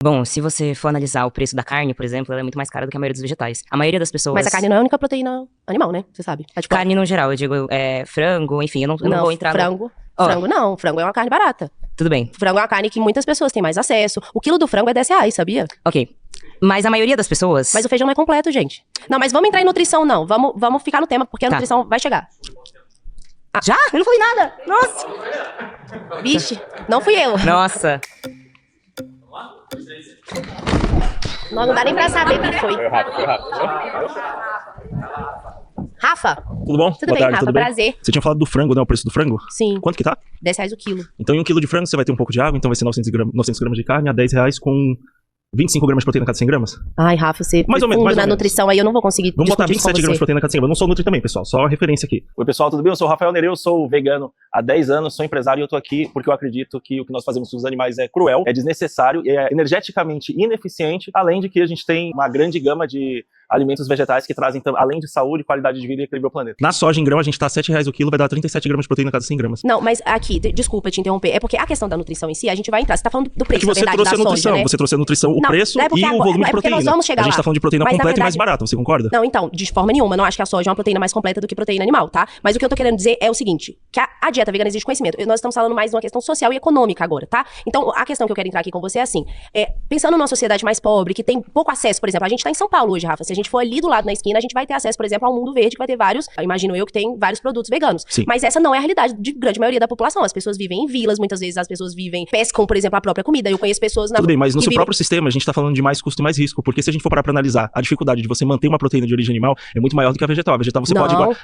Bom, se você for analisar o preço da carne, por exemplo, ela é muito mais cara do que a maioria dos vegetais. A maioria das pessoas... Mas a carne não é a única proteína animal, né? Você sabe. É tipo... Carne no geral, eu digo frango, enfim, eu não vou entrar frango. Frango não, frango é uma carne barata. Tudo bem. Frango é uma carne que muitas pessoas têm mais acesso. O quilo do frango é R$10, sabia? Ok. Mas a maioria das pessoas... Mas o feijão não é completo, gente. Não, mas vamos entrar em nutrição, não. Vamos ficar no tema, porque a nutrição vai chegar. Já? Eu não falei nada. Nossa. Vixe, não fui eu. Nossa. Não dá nem pra saber quem foi. Foi rápido. Rafa? Tudo bom? Tudo bem, Rafa, prazer. Você tinha falado do frango, né? O preço do frango? Sim. Quanto que tá? R$10 o quilo. Então em 1 quilo de frango você vai ter um pouco de água, então vai ser 900 gramas de carne a R$10 com 25 gramas de proteína a cada 100 gramas? Ai, Rafa, você mais ou menos, na nutrição aí, eu não vou conseguir. Vamos botar 27 gramas de proteína a cada 100 gramas. Eu não sou nutri também, pessoal, só referência aqui. Oi, pessoal, tudo bem? Eu sou o Rafael Nereu, sou vegano há 10 anos, sou empresário e eu tô aqui porque eu acredito que o que nós fazemos com os animais é cruel, é desnecessário, é energeticamente ineficiente, além de que a gente tem uma grande gama de alimentos vegetais que trazem, além de saúde, qualidade de vida e equilíbrio ao planeta. Na soja em grão, a gente tá R$7 o quilo, vai dar 37 gramas de proteína a cada 100 gramas. Não, mas aqui, desculpa te interromper, é porque a questão da nutrição em si, a gente vai entrar, você tá falando do preço, é que você trouxe a nutrição, soja, né? Você trouxe a nutrição, o preço e o volume de proteína. Nós vamos chegar a gente tá falando de proteína completa e mais barata, você concorda? Não, então, de forma nenhuma, não acho que a soja é uma proteína mais completa do que proteína animal, tá? Mas o que eu tô querendo dizer é o seguinte, que a dieta vegana exige conhecimento. Nós estamos falando mais de uma questão social e econômica agora, tá? Então, a questão que eu quero entrar aqui com você é assim, pensando numa sociedade mais pobre, que tem pouco acesso, por exemplo, a gente tá em São Paulo hoje, Rafa, se a gente for ali do lado na esquina, a gente vai ter acesso, por exemplo, ao Mundo Verde, que vai ter vários, imagino eu, que tem vários produtos veganos. Sim. Mas essa não é a realidade de grande maioria da população. As pessoas vivem em vilas, muitas vezes as pessoas pescam, por exemplo, a própria comida. Eu conheço pessoas... Tudo bem, mas no seu próprio sistema, a gente tá falando de mais custo e mais risco, porque se a gente for parar pra analisar, a dificuldade de você manter uma proteína de origem animal é muito maior do que a vegetal. A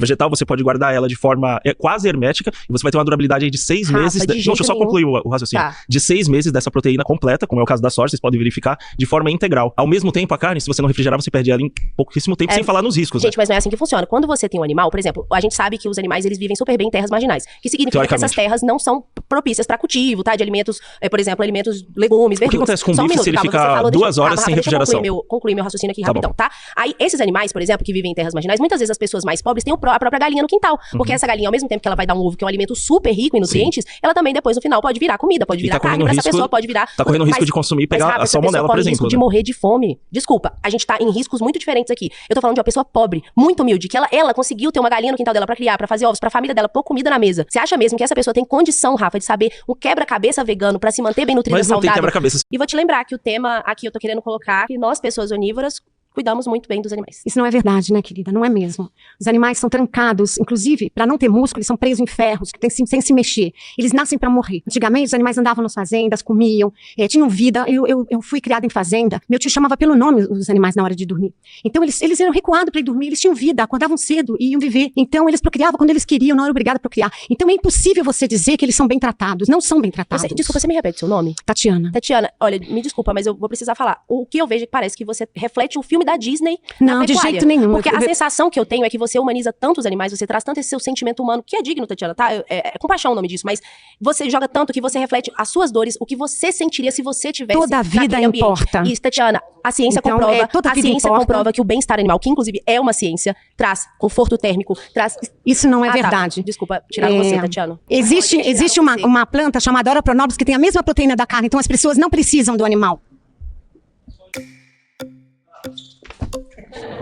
vegetal você pode guardar ela de forma quase hermética e você vai ter uma durabilidade aí de 6 meses... Deixa eu só concluir o raciocínio. Tá. De 6 meses dessa proteína completa, como é o caso da soja, vocês podem verificar, de forma integral. Ao mesmo tempo, a carne, se você não refrigerar, você perde ela em pouquíssimo tempo, sem falar nos riscos. Gente, mas não é assim que funciona. Quando você tem um animal, por exemplo, a gente sabe que os animais, eles vivem super bem em terras marginais, que significa que essas terras não são propícias para cultivo, tá? De alimentos, por exemplo, legumes, verduras. O que acontece com o bife se ele ficar 2 horas sem refrigeração? Deixa eu concluir meu raciocínio aqui rapidão, tá? Aí, esses animais, por exemplo, que vivem em terras marginais, muitas vezes as pessoas mais pobres têm a própria galinha no quintal, porque essa galinha, ao mesmo tempo que ela vai dar um ovo, que é um alimento super rico em nutrientes, ela também depois, no final, pode virar comida, pode virar carne pra essa pessoa, pode virar... Tá correndo risco de consumir e pegar a salmonela, por exemplo. Risco de morrer de fome. Desculpa, a gente tá em riscos muito diferentes aqui. Eu tô falando de uma pessoa pobre, muito humilde, que ela conseguiu ter uma galinha no quintal dela pra criar, pra fazer ovos, pra família dela pôr comida na mesa. Você acha mesmo que essa pessoa tem condição, Rafa, de saber um quebra-cabeça vegano pra se manter bem nutrida e saudável? Mas não tem quebra-cabeça. E vou te lembrar que o tema aqui eu tô querendo colocar que nós, pessoas onívoras, cuidamos muito bem dos animais. Isso não é verdade, né, querida? Não é mesmo. Os animais são trancados, inclusive, para não ter músculo, eles são presos em ferros, sem se mexer. Eles nascem para morrer. Antigamente, os animais andavam nas fazendas, comiam, tinham vida. Eu fui criada em fazenda. Meu tio chamava pelo nome os animais na hora de dormir. Então, eles eram recuados para ir dormir, eles tinham vida, acordavam cedo e iam viver. Então, eles procriavam quando eles queriam, não era obrigado a procriar. Então, é impossível você dizer que eles são bem tratados. Não são bem tratados. Desculpa, você me repete seu nome? Tatiana. Tatiana, olha, me desculpa, mas eu vou precisar falar. O que eu vejo é que parece que você reflete um filme da Disney. Não, de jeito nenhum. Porque a sensação que eu tenho é que você humaniza tanto os animais, você traz tanto esse seu sentimento humano, que é digno, Tatiana, tá? É compaixão o nome disso, mas você joga tanto que você reflete as suas dores, o que você sentiria se você tivesse toda a vida importa. E, Tatiana, a ciência comprova que o bem-estar animal, que inclusive é uma ciência, traz conforto térmico, traz... Isso não é verdade. Tá. Desculpa, tirar você, Tatiana. Existe uma planta chamada Ora pronobis que tem a mesma proteína da carne, então as pessoas não precisam do animal.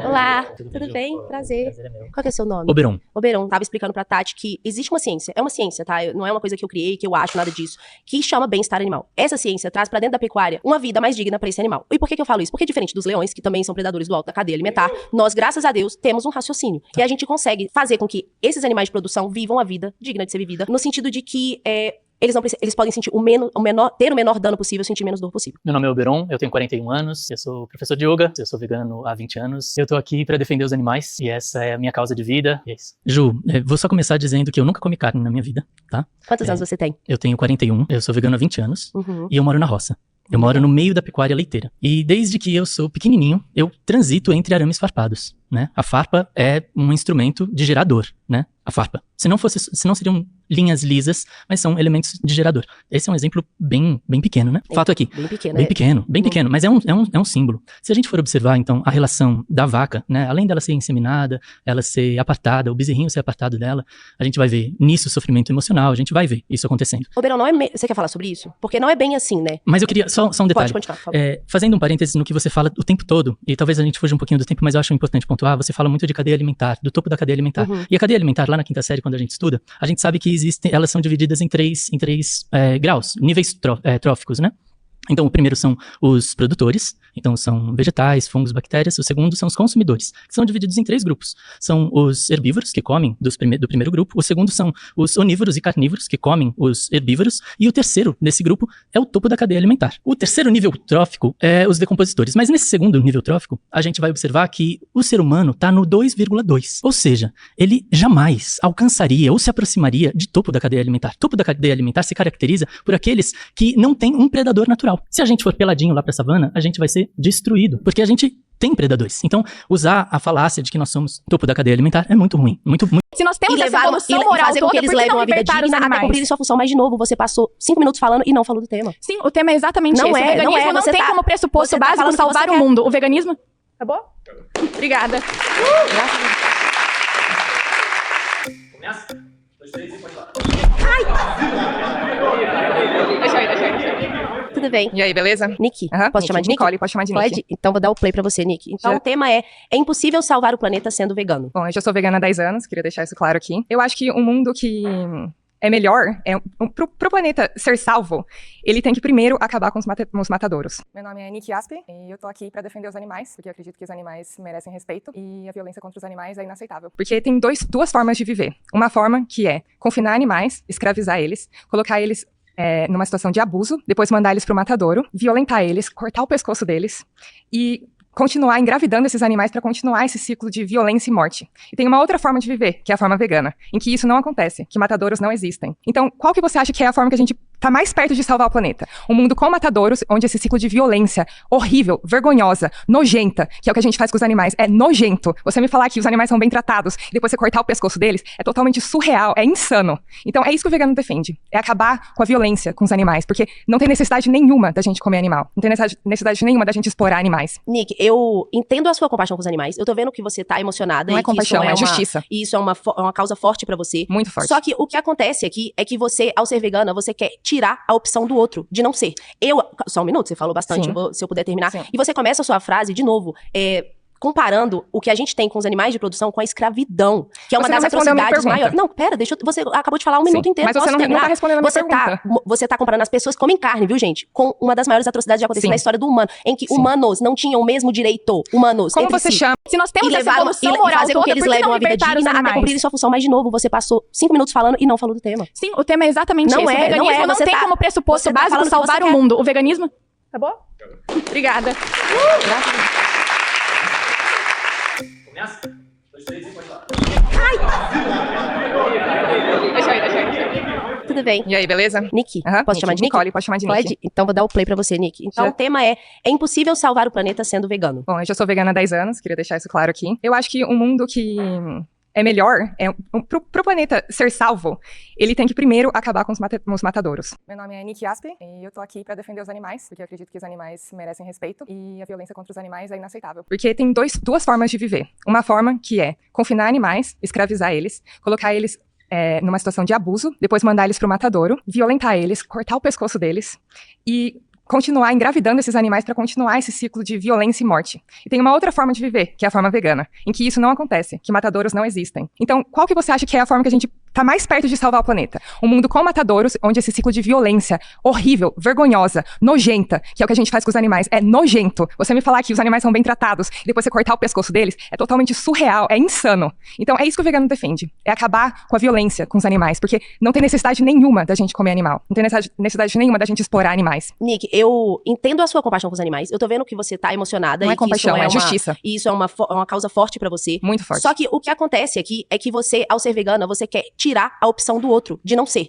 Olá, tudo bem? Prazer. Prazer é meu. Qual que é o seu nome? Oberon. Oberon, tava explicando pra Tati que existe uma ciência, é uma ciência, tá? Não é uma coisa que eu criei, que eu acho, nada disso, que chama bem-estar animal. Essa ciência traz pra dentro da pecuária uma vida mais digna pra esse animal. E por que eu falo isso? Porque diferente dos leões, que também são predadores do alto da cadeia alimentar, nós, graças a Deus, temos um raciocínio. E a gente consegue fazer com que esses animais de produção vivam a vida digna de ser vivida, no sentido de que eles podem sentir ter o menor dano possível, sentir menos dor possível. Meu nome é Oberon, eu tenho 41 anos, eu sou professor de yoga, eu sou vegano há 20 anos. Eu tô aqui pra defender os animais e essa é a minha causa de vida. E é isso. Ju, vou só começar dizendo que eu nunca comi carne na minha vida, tá? Quantos anos você tem? Eu tenho 41, eu sou vegano há 20 anos e eu moro na roça. Eu moro no meio da pecuária leiteira. E desde que eu sou pequenininho, eu transito entre arames farpados. né? A farpa é um instrumento de gerador, né? A farpa. Se não seriam linhas lisas, mas são elementos de gerador. Esse é um exemplo bem pequeno, né? Fato aqui. Bem pequeno. Bem pequeno, mas é um símbolo. Se a gente for observar, então, a relação da vaca, né? Além dela ser inseminada, ela ser apartada, o bezerrinho ser apartado dela, a gente vai ver nisso sofrimento emocional, a gente vai ver isso acontecendo. Ô, Berão, você quer falar sobre isso? Porque não é bem assim, né? Mas eu queria, só um detalhe. Pode continuar, por favor. Fazendo um parênteses no que você fala o tempo todo, e talvez a gente fuja um pouquinho do tempo, mas eu acho importante pontuar, você fala muito de cadeia alimentar, do topo da cadeia alimentar. E a cadeia alimentar, lá na quinta série, quando a gente estuda, a gente sabe que elas são divididas em três graus, níveis tróficos, né? Então, o primeiro são os produtores, então são vegetais, fungos, bactérias. O segundo são os consumidores, que são divididos em 3 grupos. São os herbívoros, que comem do primeiro grupo. O segundo são os onívoros e carnívoros, que comem os herbívoros. E o terceiro desse grupo é o topo da cadeia alimentar. O terceiro nível trófico é os decompositores. Mas nesse segundo nível trófico, a gente vai observar que o ser humano está no 2,2. Ou seja, ele jamais alcançaria ou se aproximaria de topo da cadeia alimentar. Topo da cadeia alimentar se caracteriza por aqueles que não têm um predador natural. Se a gente for peladinho lá pra savana, a gente vai ser destruído, porque a gente tem predadores. Então, usar a falácia de que nós somos topo da cadeia alimentar é muito ruim. Muito. Se nós temos essa evolução e moral fazer com toda, que eles por que levem não uma vida libertar os digna até animais? cumprirem sua função. Mas, de novo, você passou 5 minutos falando e não falou do tema. Sim, o tema é exatamente Não esse. é, O veganismo não você tem tá- como pressuposto você tá básico falando que salvar você o quer. mundo. O veganismo... Tá bom? Obrigada. Graças a Deus. Começa? 2, 3 e pode lá. Deixa aí. Tudo bem. E aí, beleza? Nick, Aham, posso chamar de Nick? Nicole, pode chamar de Nick. Pode? Então vou dar o play pra você, Nick. Então Já- o tema é impossível salvar o planeta sendo vegano. Bom, eu já sou vegana há 10 anos, queria deixar isso claro aqui. Eu acho que um mundo que é melhor, pro planeta ser salvo, ele tem que primeiro acabar com os matadouros. Meu nome é Nick Aspe e eu tô aqui pra defender os animais, porque eu acredito que os animais merecem respeito e a violência contra os animais é inaceitável. Porque tem duas formas de viver. Uma forma que é confinar animais, escravizar eles, colocar eles numa situação de abuso, depois mandar eles pro matadouro, violentar eles, cortar o pescoço deles e continuar engravidando esses animais para continuar esse ciclo de violência e morte. E tem uma outra forma de viver, que é a forma vegana, em que isso não acontece, que matadouros não existem. Então, qual que você acha que é a forma que a gente tá mais perto de salvar o planeta? Um mundo com matadouros, onde esse ciclo de violência horrível, vergonhosa, nojenta, que é o que a gente faz com os animais, é nojento. Você me falar que os animais são bem tratados e depois você cortar o pescoço deles, é totalmente surreal, é insano. Então, é isso que o vegano defende, é acabar com a violência com os animais, porque não tem necessidade nenhuma da gente comer animal, não tem necessidade nenhuma da gente explorar animais. Nick, eu entendo a sua compaixão com os animais. Eu tô vendo que você tá emocionada. Não e é compaixão, que isso é justiça. E isso é uma causa forte pra você. Muito forte. Só que o que acontece aqui é que você, ao ser vegana, você quer tirar a opção do outro, de não ser. Só um minuto, você falou bastante, Sim. se eu puder terminar. Sim. E você começa a sua frase, de novo, comparando o que a gente tem com os animais de produção com a escravidão, que é uma Você não das respondeu a minha atrocidades pergunta. maiores. Não, pera, você acabou de falar um minuto Sim, inteiro. mas você posso não terminar? tá respondendo a minha pergunta. Você tá comparando as pessoas que comem carne, viu, gente? Com uma das maiores atrocidades já acontecidas Sim. na história do humano, em que Sim. humanos não tinham o mesmo direito, humanos Como entre você si. chama? Se nós temos E essa levaram, evolução e moral fazer com toda, que eles por que levem não uma vida libertar os digna até animais? cumprirem sua função. Mas, de novo, você passou 5 minutos falando e não falou do tema. Sim, o tema é exatamente Não esse. é, O veganismo não é, não você tem tá- como pressuposto você tá básico falando o que salvar você o quer. mundo. O veganismo... Tá bom? Obrigada. Graças a Deus. Começa? 2, 3 e pode lá. Deixa aí. Tudo bem. E aí, beleza? Nick, Aham, posso chamar de Nick? Nicole, pode chamar de Nick. Pode? Então vou dar o play pra você, Nick. Então Já- o tema é impossível salvar o planeta sendo vegano. Bom, eu já sou vegana há 10 anos, queria deixar isso claro aqui. Eu acho que um mundo que é melhor, pro planeta ser salvo, ele tem que primeiro acabar com os matadouros. Meu nome é Nick Aspe e eu tô aqui pra defender os animais, porque eu acredito que os animais merecem respeito e a violência contra os animais é inaceitável. Porque tem duas formas de viver. Uma forma que é confinar animais, escravizar eles, colocar eles numa situação de abuso, depois mandar eles pro matadouro, violentar eles, cortar o pescoço deles e continuar engravidando esses animais para continuar esse ciclo de violência e morte. E tem uma outra forma de viver, que é a forma vegana, em que isso não acontece, que matadouros não existem. Então, qual que você acha que é a forma que a gente tá mais perto de salvar o planeta? Um mundo com matadouros, onde esse ciclo de violência horrível, vergonhosa, nojenta, que é o que a gente faz com os animais, é nojento. Você me falar que os animais são bem tratados e depois você cortar o pescoço deles, é totalmente surreal, é insano. Então, é isso que o vegano defende, é acabar com a violência com os animais, porque não tem necessidade nenhuma da gente comer animal, não tem necessidade nenhuma da gente explorar animais. Nick, eu entendo a sua compaixão com os animais. Eu tô vendo que você tá emocionada. Não e é compaixão, que isso é justiça. E isso é uma causa forte pra você. Muito forte. Só que o que acontece aqui é que você, ao ser vegana, você quer tirar a opção do outro, de não ser.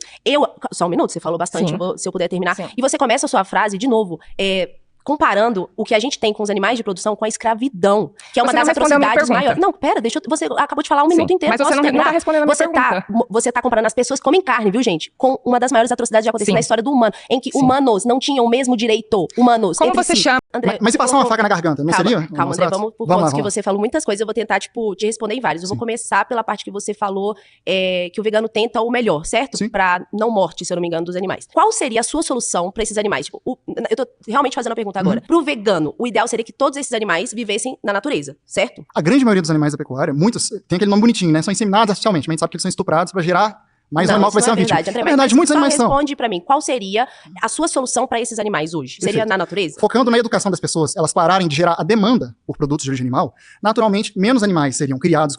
Só um minuto, você falou bastante, Sim. se eu puder terminar. Sim. E você começa a sua frase, de novo, comparando o que a gente tem com os animais de produção com a escravidão, que é uma Você não das respondeu a minha atrocidades pergunta. maiores. Não, pera, você acabou de falar um minuto inteiro. Mas você posso não terminar? tá respondendo a minha pergunta. Você tá comparando as pessoas que comem carne, viu, gente? Com uma das maiores atrocidades que já aconteceu Sim. na história do humano, em que Sim. humanos não tinham o mesmo direito. Humanos. Como entre você si. chama? André, Mas e passar uma faca na garganta? Não calma, seria? Calma, André, vamos por pontos que você falou muitas coisas. Eu vou tentar, te responder em vários. Eu vou começar pela parte que você falou que o vegano tenta o melhor, certo? Sim. Pra não morte, se eu não me engano, dos animais. Qual seria a sua solução pra esses animais? Tipo, eu tô realmente fazendo a pergunta agora. Pro vegano, o ideal seria que todos esses animais vivessem na natureza, certo? A grande maioria dos animais da pecuária, muitos, tem aquele nome bonitinho, né? São inseminados artificialmente, mas a gente sabe que eles são estuprados pra gerar mais um animal que vai ser uma vítima. André, É verdade, muitos animais são. Responde pra mim, qual seria a sua solução pra esses animais hoje? Seria Perfeito. na natureza? Focando na educação das pessoas, elas pararem de gerar a demanda por produtos de origem animal, naturalmente, menos animais seriam criados.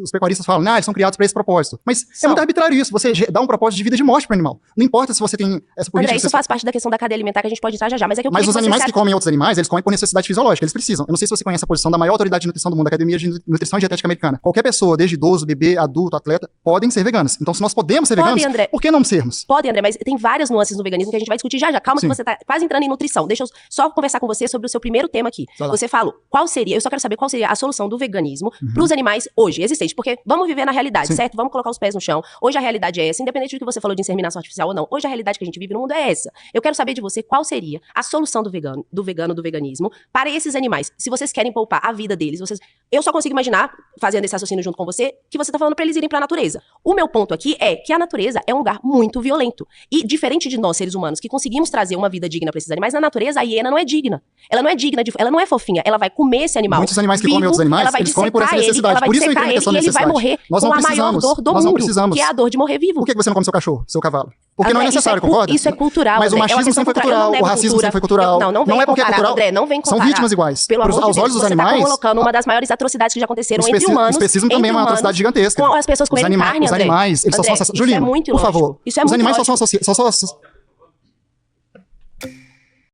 Os pecuaristas falam, eles são criados para esse propósito. Mas é muito arbitrário isso. Você dá um propósito de vida e de morte para o animal. Não importa se você tem essa política. André, isso faz parte da questão da cadeia alimentar que a gente pode entrar já. Mas é que eu Mas queria os animais que comem outros animais, eles comem por necessidade fisiológica, eles precisam. Eu não sei se você conhece a posição da maior autoridade de nutrição do mundo, a Academia de Nutrição e Dietética Americana. Qualquer pessoa, desde idoso, bebê, adulto, atleta, podem ser veganas. Então, se nós podemos ser veganos, André. por que não sermos? Pode, André, mas tem várias nuances no veganismo que a gente vai discutir já. Calma, Sim. que você tá quase entrando em nutrição. Deixa eu só conversar com você sobre o seu primeiro tema aqui. Vai lá. Você falou, eu só quero saber qual seria a solução do veganismo pros animais hoje existentes. Porque vamos viver na realidade, Sim. certo? Vamos colocar os pés no chão. Hoje a realidade é essa, independente do que você falou de inseminação artificial ou não. Hoje a realidade que a gente vive no mundo é essa. Eu quero saber de você qual seria a solução do veganismo para esses animais. Se vocês querem poupar a vida deles, eu só consigo imaginar, fazendo esse raciocínio junto com você, que você tá falando pra eles irem pra natureza. O meu ponto aqui é que a natureza é um lugar muito violento. E diferente de nós, seres humanos, que conseguimos trazer uma vida digna pra esses animais, na natureza a hiena não é digna. Ela não é digna, ela não é fofinha. Ela vai comer esse animal. Muitos animais que vivo, comem outros animais, ela vai eles comem por essa dissecar necessidade. Ela vai Por isso eu dissecar entendo a questão da ele vai necessidade. morrer Nós não com a maior precisamos. dor do Nós não mundo, precisamos. que é a dor de morrer vivo. Por que você não come seu cachorro, seu cavalo? Porque não é André, necessário, concorda? Isso é cultural, Mas o André. É uma machismo questão sempre foi cultural. cultural, Eu o não nego racismo cultura. sempre foi cultural. Não vem é porque é comparar, cultural. André, não vem São comparar. vítimas iguais. Pelo amor de Aos Deus, olhos dos você animais, tá colocando uma das maiores atrocidades que já aconteceram entre o humanos. especismo também é uma atrocidade gigantesca. Com as pessoas comerem carne, Os André. animais, eles só André, são isso Julinho, é muito por favor. ilógico. Isso é Os muito animais só ilógico. são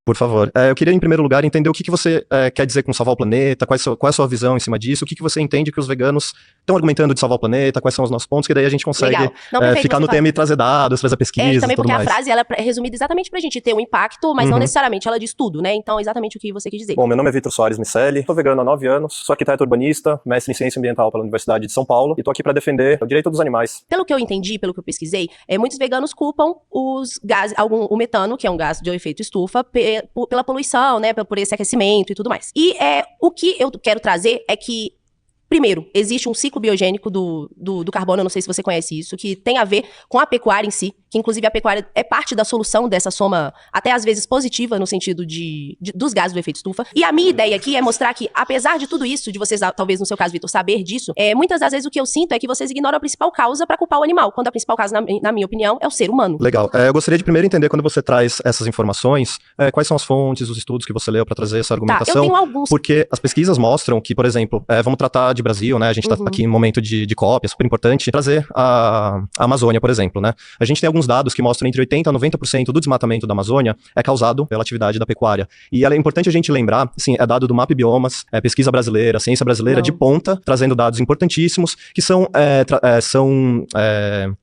Por favor. Eu queria, em primeiro lugar, entender o que você quer dizer com salvar o planeta, qual é a sua visão em cima disso, o que você entende que os veganos estão argumentando de salvar o planeta, quais são os nossos pontos, que daí a gente consegue Legal. Não, perfeito, ficar você no fala. tema e trazer dados, trazer pesquisas Também e tudo porque mais. a frase ela é resumida exatamente pra gente ter um impacto, mas não necessariamente ela diz tudo, né? Então, exatamente o que você quis dizer. Bom, meu nome é Vitor Soares Miceli, sou vegano há 9 anos, sou arquiteto urbanista, mestre em ciência ambiental pela Universidade de São Paulo e estou aqui para defender o direito dos animais. Pelo que eu entendi, pelo que eu pesquisei, muitos veganos culpam os gases, o metano, que é um gás de efeito estufa, pela poluição, né, por esse aquecimento e tudo mais. E o que eu quero trazer é que, primeiro, existe um ciclo biogênico do carbono, eu não sei se você conhece isso, que tem a ver com a pecuária em si, que inclusive a pecuária é parte da solução dessa soma, até às vezes positiva, no sentido dos gases do efeito estufa. E a minha ideia aqui é mostrar que, apesar de tudo isso, de vocês, talvez no seu caso, Vitor, saber disso, muitas das vezes o que eu sinto é que vocês ignoram a principal causa pra culpar o animal, quando a principal causa, na minha opinião, é o ser humano. Legal. Eu gostaria de primeiro entender, quando você traz essas informações, quais são as fontes, os estudos que você leu para trazer essa argumentação. Tá, eu tenho alguns. Porque as pesquisas mostram que, por exemplo, vamos tratar de Brasil, né? A gente está aqui em momento de COP, é super importante trazer a Amazônia, por exemplo, né? A gente tem alguns dados que mostram entre 80% a 90% do desmatamento da Amazônia é causado pela atividade da pecuária. E é importante a gente lembrar, assim, é dado do MAP Biomas, pesquisa brasileira, ciência brasileira de ponta, trazendo dados importantíssimos que são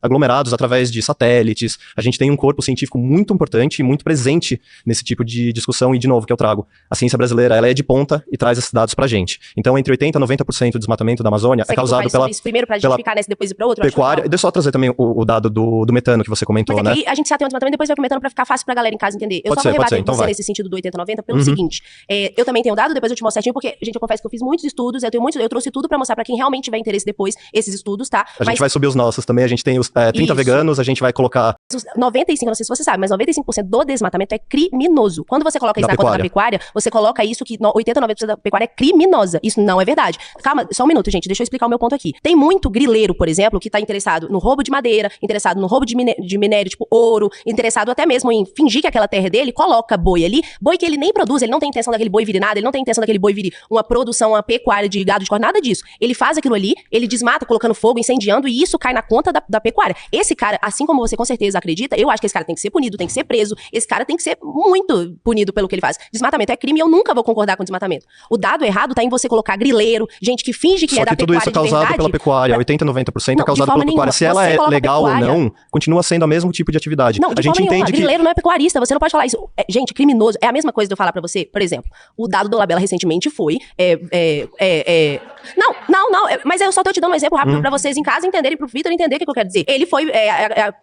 aglomerados através de satélites. A gente tem um corpo científico muito importante e muito presente nesse tipo de discussão e, de novo, que eu trago. A ciência brasileira, ela é de ponta e traz esses dados pra gente. Então, entre 80% a 90% do desmatamento da Amazônia Você é causado pela isso primeiro pra justificar, né, depois ir pra outro? pecuária. Deixa eu só trazer também o dado do metano que você comentou, Mas né? aqui a gente já tem um desmatamento, depois vai comentando pra ficar fácil pra galera em casa entender. Eu Pode só ser, vou pode ser, rebater então você vai. nesse sentido do 80-90 pelo seguinte. Eu também tenho dado, depois eu te mostro certinho, porque, gente, eu confesso que eu fiz muitos estudos, eu trouxe tudo pra mostrar pra quem realmente tiver interesse depois, esses estudos, tá? A gente vai subir os nossos também, a gente tem os 30 Isso. veganos, a gente vai colocar... 95, não sei se você sabe, mas 95% do desmatamento é criminoso. Quando você coloca isso Da na conta da pecuária, você coloca isso que 80-90% da pecuária é criminosa. Isso não é verdade. Calma, só um minuto, gente, deixa eu explicar o meu ponto aqui. Tem muito grileiro, por exemplo, que tá interessado no roubo de madeira, interessado no roubo de minério, tipo ouro, interessado até mesmo em fingir que aquela terra é dele, coloca boi ali, boi que ele nem produz, ele não tem intenção daquele boi virar nada, ele não tem intenção daquele boi virar uma produção, uma pecuária de gado de corte, nada disso. Ele faz aquilo ali, ele desmata, colocando fogo, incendiando, e isso cai na conta da pecuária. Esse cara, assim como você com certeza acredita, eu acho que esse cara tem que ser punido, tem que ser preso, esse cara tem que ser muito punido pelo que ele faz. Desmatamento é crime e eu nunca vou concordar com desmatamento. O dado errado tá em você colocar grileiro, gente que finge que Só é da que tudo pecuária isso é de causado verdade. pela pecuária, 80% a 90% é Não, de causado forma pela pecuária. nenhuma. Se ela Você é coloca legal ou pecuária- não, continua sendo fazendo o mesmo tipo de atividade. Não, de a gente forma nenhuma. entende que... Grileiro não é pecuarista, você não pode falar isso. Gente, criminoso. É a mesma coisa de eu falar pra você, por exemplo, o dado do Labella recentemente foi... Não, mas eu só tô te dando um exemplo rápido pra vocês em casa entenderem, pro Vitor entender o que eu quero dizer. Ele foi,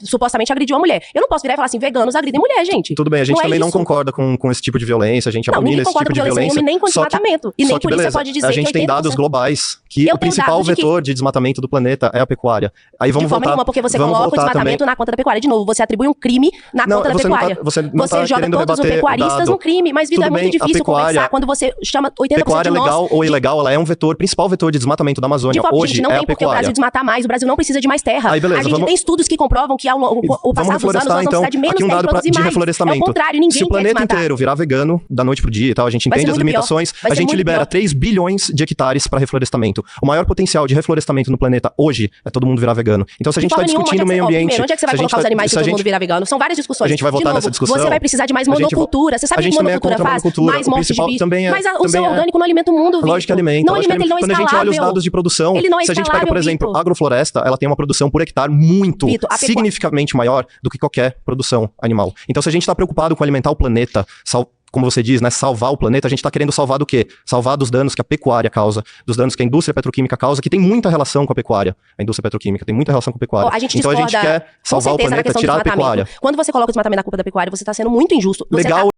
supostamente agrediu a mulher. Eu não posso virar e falar assim, veganos agridem mulher, gente. Tudo bem, a gente não também não isso. concorda com esse tipo de violência, a gente Não, abomina ninguém esse tipo concorda de com violência violência. nenhuma, nem com Só que- desmatamento. E só nem que polícia beleza, pode dizer a gente que tem dados 80%. globais que Eu o tenho principal dados de que- vetor de desmatamento do planeta é a pecuária. Aí vamos De forma voltar, nenhuma, porque você vamos coloca o voltar desmatamento também. na conta da pecuária. De novo, você atribui um crime na Não, conta da você não tá- pecuária. você não tá joga querendo todos os rebater o pecuaristas dado. no crime, mas, Vitor, Tudo é muito bem, a difícil pecuária- conversar quando você chama 80% Pecuária de nós... legal ou ilegal, ela é um vetor, principal vetor de desmatamento da Amazônia. De forma, Hoje gente, não é tem a porque o Brasil pecuária. desmatar mais, o Brasil não precisa de mais terra. Aí, beleza, a gente vamos- tem estudos que comprovam que ao Vamos passar dos anos reflorestar, nós vamos então, precisar de menos aqui um terra dado e produzir de mais. reflorestamento. É o contrário, ninguém Se o quer planeta desmatar. inteiro virar vegano da noite pro dia e tal, a gente Vai ser entende as muito pior. limitações, Vai a ser gente muito libera pior. 3 bilhões de hectares para reflorestamento. O maior potencial de reflorestamento no planeta hoje é todo mundo virar vegano. Então, se a gente está discutindo o meio ambiente... Primeiro, onde é que você vai se a gente colocar os tá- animais se se a todo gente- mundo virar vegano? São várias discussões. A gente vai voltar De novo, nessa discussão. Você vai precisar de mais A gente- monocultura. Você sabe a o que gente também é monocultura contra a faz? monocultura. Mais O morte de principal bicho. também é- Mas o também seu é- orgânico não alimenta o mundo, Vitor. Lógico que alimenta. Não lógico que alimenta, ele não é Quando a gente olha os escalável. dados de produção, Ele não é se a gente pega, por escalável, exemplo, Vitor. a agrofloresta, ela tem uma produção por hectare muito, Vitor, a pecuária- significativamente maior do que qualquer produção animal. Então, se a gente está preocupado com alimentar o planeta, como você diz, né, salvar o planeta, a gente está querendo salvar do quê? Salvar dos danos que a pecuária causa, dos danos que a indústria petroquímica causa, que tem muita relação com a pecuária. A indústria petroquímica tem muita relação com a pecuária. A gente Então, a gente discorda, quer com salvar o certeza, na planeta, questão do tirar a desmatamento. pecuária. Quando você coloca o desmatamento na culpa da pecuária, você está sendo muito injusto. Você Legal